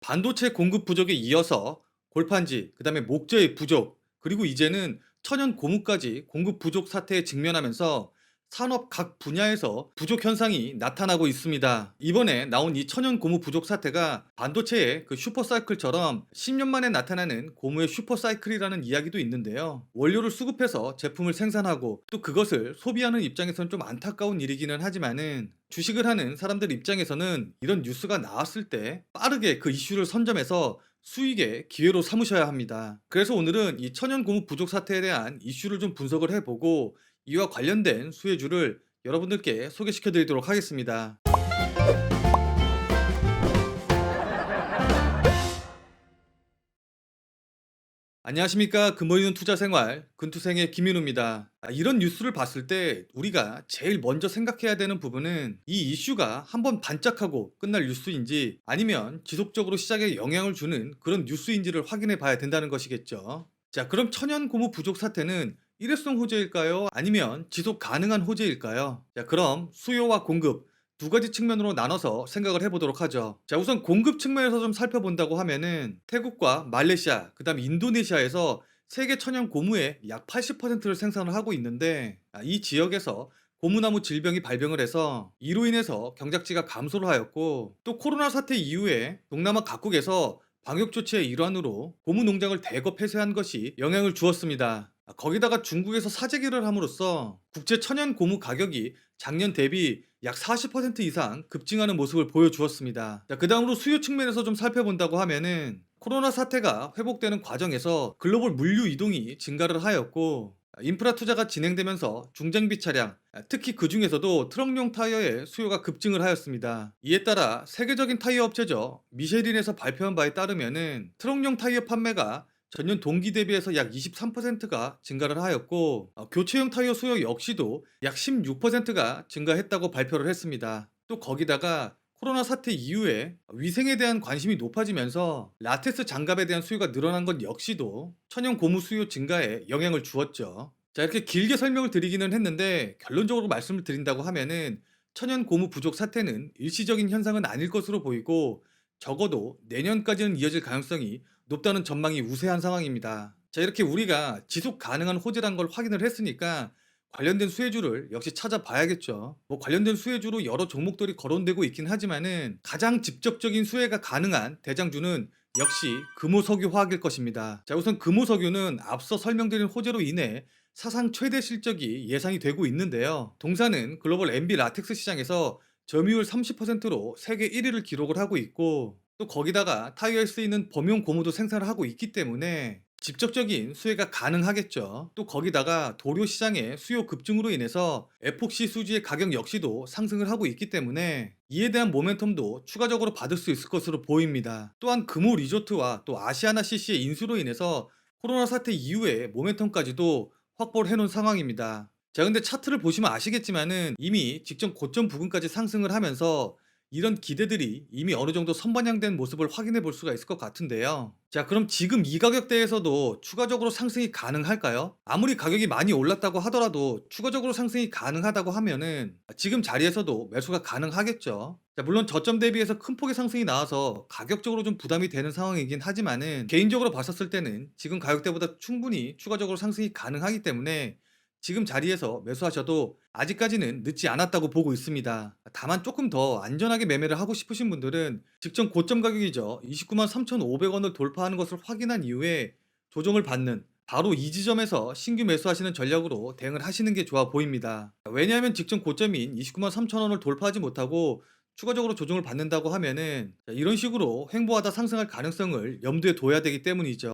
반도체 공급 부족에 이어서 골판지, 그다음에 목재의 부족, 그리고 이제는 천연 고무까지 공급 부족 사태에 직면하면서 산업 각 분야에서 부족 현상이 나타나고 있습니다. 이번에 나온 이 천연 고무 부족 사태가 반도체의 그 슈퍼사이클처럼 10년 만에 나타나는 고무의 슈퍼사이클이라는 이야기도 있는데요. 원료를 수급해서 제품을 생산하고 또 그것을 소비하는 입장에서는 좀 안타까운 일이기는 하지만은, 주식을 하는 사람들 입장에서는 이런 뉴스가 나왔을 때 빠르게 그 이슈를 선점해서 수익의 기회로 삼으셔야 합니다. 그래서 오늘은 이 천연 고무 부족 사태에 대한 이슈를 좀 분석을 해보고 이와 관련된 수혜주를 여러분들께 소개시켜 드리도록 하겠습니다. 안녕하십니까. 근본있는 투자생활 근투생의 김민우입니다. 이런 뉴스를 봤을 때 우리가 제일 먼저 생각해야 되는 부분은 이 이슈가 한번 반짝하고 끝날 뉴스인지 아니면 지속적으로 시장에 영향을 주는 그런 뉴스인지를 확인해 봐야 된다는 것이겠죠. 자, 그럼 천연 고무 부족 사태는 일회성 호재일까요? 아니면 지속 가능한 호재일까요? 자, 그럼 수요와 공급 두 가지 측면으로 나눠서 생각을 해보도록 하죠. 자, 우선 공급 측면에서 좀 살펴본다고 하면은 태국과 말레이시아, 그 다음 인도네시아에서 세계 천연 고무의 약 80%를 생산을 하고 있는데, 이 지역에서 고무나무 질병이 발병을 해서 이로 인해서 경작지가 감소를 하였고, 또 코로나 사태 이후에 동남아 각국에서 방역 조치의 일환으로 고무 농장을 대거 폐쇄한 것이 영향을 주었습니다. 거기다가 중국에서 사재기를 함으로써 국제 천연 고무 가격이 작년 대비 약 40% 이상 급증하는 모습을 보여주었습니다. 그 다음으로 수요 측면에서 좀 살펴본다고 하면은 코로나 사태가 회복되는 과정에서 글로벌 물류 이동이 증가를 하였고, 인프라 투자가 진행되면서 중장비 차량, 특히 그 중에서도 트럭용 타이어의 수요가 급증을 하였습니다. 이에 따라 세계적인 타이어 업체죠 미쉐린에서 발표한 바에 따르면은 트럭용 타이어 판매가 전년 동기 대비해서 약 23%가 증가를 하였고, 교체용 타이어 수요 역시도 약 16%가 증가했다고 발표를 했습니다. 또 거기다가 코로나 사태 이후에 위생에 대한 관심이 높아지면서 라텍스 장갑에 대한 수요가 늘어난 것 역시도 천연 고무 수요 증가에 영향을 주었죠. 자, 이렇게 길게 설명을 드리기는 했는데 결론적으로 말씀을 드린다고 하면은 천연 고무 부족 사태는 일시적인 현상은 아닐 것으로 보이고, 적어도 내년까지는 이어질 가능성이 높다는 전망이 우세한 상황입니다. 자, 이렇게 우리가 지속 가능한 호재란 걸 확인을 했으니까 관련된 수혜주를 역시 찾아봐야겠죠. 뭐 관련된 수혜주로 여러 종목들이 거론되고 있긴 하지만은 가장 직접적인 수혜가 가능한 대장주는 역시 금호석유화학일 것입니다. 자, 우선 금호석유는 앞서 설명드린 호재로 인해 사상 최대 실적이 예상이 되고 있는데요. 동사는 글로벌 MB 라텍스 시장에서 점유율 30%로 세계 1위를 기록을 하고 있고, 또 거기다가 타이어에 쓰이는 범용 고무도 생산을 하고 있기 때문에 직접적인 수혜가 가능하겠죠. 또 거기다가 도료 시장의 수요 급증으로 인해서 에폭시 수지의 가격 역시도 상승을 하고 있기 때문에 이에 대한 모멘텀도 추가적으로 받을 수 있을 것으로 보입니다. 또한 금호 리조트와 또 아시아나 CC의 인수로 인해서 코로나 사태 이후에 모멘텀까지도 확보를 해놓은 상황입니다. 자, 근데 차트를 보시면 아시겠지만은 이미 직전 고점 부근까지 상승을 하면서 이런 기대들이 이미 어느 정도 선반영된 모습을 확인해 볼 수가 있을 것 같은데요. 자, 그럼 지금 이 가격대에서도 추가적으로 상승이 가능할까요? 아무리 가격이 많이 올랐다고 하더라도 추가적으로 상승이 가능하다고 하면은 지금 자리에서도 매수가 가능하겠죠. 자, 물론 저점 대비해서 큰 폭의 상승이 나와서 가격적으로 좀 부담이 되는 상황이긴 하지만은 개인적으로 봤었을 때는 지금 가격대보다 충분히 추가적으로 상승이 가능하기 때문에 지금 자리에서 매수하셔도 아직까지는 늦지 않았다고 보고 있습니다. 다만 조금 더 안전하게 매매를 하고 싶으신 분들은 직전 고점 가격이죠 293,500원을 3,500원을 돌파하는 것을 확인한 이후에 조정을 받는 바로 이 지점에서 신규 매수하시는 전략으로 대응을 하시는 게 좋아 보입니다. 왜냐하면 직전 고점인 293,300원을 돌파하지 못하고 추가적으로 조정을 받는다고 하면은 이런 식으로 횡보하다 상승할 가능성을 염두에 둬야 되기 때문이죠.